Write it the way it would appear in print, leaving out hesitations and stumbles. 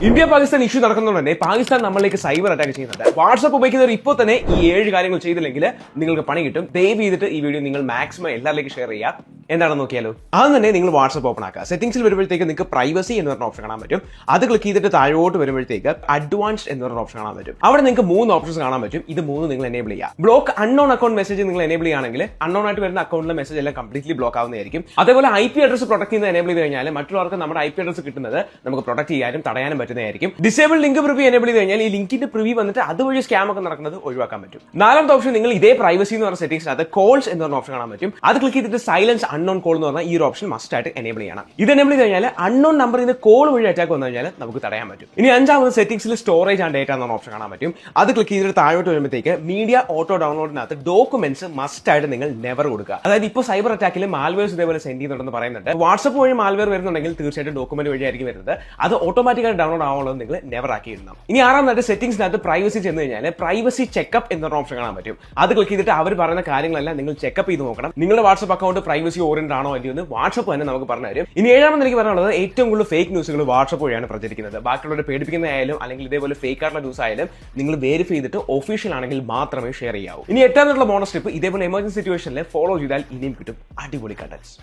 India Pakistan issue നടക്കുന്നതുകൊണ്ട് തന്നെ പാകിസ്ഥാൻ നമ്മളിലേക്ക് cyber attack ചെയ്യുന്നുണ്ട്. വാട്സ്ആപ്പ് ഉപയോഗിക്കുന്നവർ ഇപ്പോൾ തന്നെ ഈ 7 കാര്യങ്ങൾ ചെയ്തില്ലെങ്കിൽ നിങ്ങൾക്ക് പണി കിട്ടും. ദയവ് ചെയ്തിട്ട് ഈ വീഡിയോ നിങ്ങൾ മാക്സിമം എല്ലാവരിലേക്ക് ഷെയർ ചെയ്യുക. എന്താണെന്ന് നോക്കിയാലോ. ആദ്യം തന്നെ നിങ്ങൾ വാട്സ്ആപ്പ് ഓപ്പൺ ആക്കുക. സെറ്റിംഗ്സിൽ വരുമ്പോഴത്തേക്ക് നിങ്ങൾക്ക് പ്രൈവസി എന്ന് പറഞ്ഞ ഓപ്ഷൻ കാണാൻ പറ്റും. അത് ക്ലിക്ക് ചെയ്തിട്ട് താഴോട്ട് വരുമ്പോഴത്തേക്ക് അഡ്വാൻസ്ഡ് എന്ന് പറഞ്ഞ ഓപ്ഷൻ കാണാൻ പറ്റും. അവിടെ നിങ്ങൾക്ക് 3 ഓപ്ഷൻസ് കാണാൻ പറ്റും. ഇത് 3 നിങ്ങൾ എനേബിൾ ചെയ്യുക. ബ്ലോക്ക് അൺനോൺ അക്കൗണ്ട് മെസ്സേജ് നിങ്ങൾ എനേബിൾ ചെയ്യുകയാണെങ്കിൽ അൺനോൺ ആയിട്ട് വരുന്ന അക്കൗണ്ടിലെ മെസ്സേജ് എല്ലാം കംപ്ലീറ്റ്ലി ബ്ലോക്ക് ആവുന്നതായിരിക്കും. അതേപോലെ IP അഡ്രസ് പ്രൊട്ടക്ട് ചെയ്യുന്നത് എനേബിൾ ചെയ്ത് കഴിഞ്ഞാൽ മറ്റുള്ളവർക്ക് നമ്മുടെ IP അഡ്രസ് കിട്ടുന്നത് നമുക്ക് പ്രൊട്ടക്ട് ചെയ്യാനും തടയാനും പറ്റുന്നതായിരിക്കും. ഡിസേബിൾ ലിങ്ക് പ്രിവ്യൂ എനേബിൾ ചെയ്ത് കഴിഞ്ഞാൽ ഈ ലിങ്കിന്റെ പ്രിവ്യൂ വന്നിട്ട് അതുവഴി സ്കാം ഒക്കെ നടക്കുന്നത് ഒഴിവാക്കാൻ പറ്റും. നാലാമത്തെ ഓപ്ഷൻ നിങ്ങൾ ഇതേ പ്രൈവസി എന്ന് പറഞ്ഞ സെറ്റിംഗ്സിനകത്ത് കോൾസ് എന്ന് പറഞ്ഞ ഓപ്ഷൻ കാണാൻ പറ്റും. അത് ക്ലിക്ക് ചെയ്തിട്ട് സൈലൻസ് അൺനോൺ കോൾ എന്ന് പറഞ്ഞ ഈ ഒരു ഓപ്ഷൻ മസ്റ്റ് ആയിട്ട് എനേബിൾ ചെയ്യണം. ഇത് എനേബിൾ ചെയ്ത് കഴിഞ്ഞാൽ അൺനോൺ നമ്പറിൽ നിന്ന് കോൾ വഴി അറ്റാക്ക് വന്നു കഴിഞ്ഞാൽ നമുക്ക് തടയാൻ പറ്റും. ഇനി അഞ്ചാമത് സെറ്റിംഗ്സിൽ സ്റ്റോറേജ് ആൻഡ് ഡേറ്റ എന്ന ഓപ്ഷൻ കാണാൻ പറ്റും. അത് ക്ലിക്ക് ചെയ്തിട്ട് താഴോട്ട് വരുമ്പോഴത്തേക്ക് മീഡിയ ഓട്ടോ ഡൗൺലോഡിനകത്ത് ഡോക്യുമെന്റ്സ് മസ്റ്റ് ആയിട്ട് നിങ്ങൾ നെവർ കൊടുക്കുക. അതായത് ഇപ്പോൾ സൈബർ അറ്റാക്കിൽ മാൽവേഴ്സ് ഇതേപോലെ സെൻഡ് ചെയ്യുന്നുണ്ടെന്ന് പറയുന്നുണ്ട്. വാട്സ്ആപ്പ് വഴി മാൽവേർ വരുന്നുണ്ടെങ്കിൽ തീർച്ചയായിട്ടും ഡോക്യുമെന്റ് വഴി ആയിരിക്കും വരുന്നത്. അത് ഓട്ടോമാറ്റിക്കായി ഡൗൺലോഡ് ആവുന്നത് നിങ്ങൾ നെവർ ആക്കിയിടണം. ഇനി ആറാമതായിട്ട് സെറ്റിംഗ്സിനകത്ത് പ്രൈവസി ചെന്ന് കഴിഞ്ഞാൽ പ്രൈവസി ചെക്കപ്പ് എന്ന ഓപ്ഷൻ കാണാൻ പറ്റും. അത് ക്ലിക്ക് ചെയ്തിട്ട് അവർ പറയുന്ന കാര്യങ്ങളെല്ലാം നിങ്ങൾ ചെക്കപ്പ് ചെയ്ത് നോക്കണം. നിങ്ങളുടെ വാട്സ്ആപ്പ് അക്കൗണ്ട് പ്രൈവസി ഓറിയന്റഡ് ആണോ അല്ലയോ എന്ന് വാട്സ്ആപ്പ് തന്നെ നമുക്ക് പറഞ്ഞു തരും. ഇനി ഏഴാമത് എനിക്ക് പറയാനുള്ളത് ഏറ്റവും കൂടുതൽ ഫേക്ക് ന്യൂസുകൾ വാട്സ്ആപ്പ് വഴിയാണ് പ്രചരിക്കുന്നത്. ബാക്കിയുള്ളവരെ പേടിപ്പിക്കുന്നതായാലും അല്ലെങ്കിൽ ഇതേപോലെ ഫേക്ക് ആയിട്ടുള്ള ന്യൂസ് ആയാലും നിങ്ങൾ വെരിഫൈ ചെയ്തിട്ട് ഒഫീഷ്യൽ ആണെങ്കിൽ മാത്രമേ ഷെയർ ചെയ്യാവൂ. ഇനി എട്ടാമതുള്ള ബോണസ് ടിപ്പ്, ഇതേപോലെ എമർജൻസി സിറ്റുവേഷനിൽ ഫോളോ ചെയ്താൽ ഇനിയും കിട്ടും അടിപൊളി കണ്ടന്റ്സ്.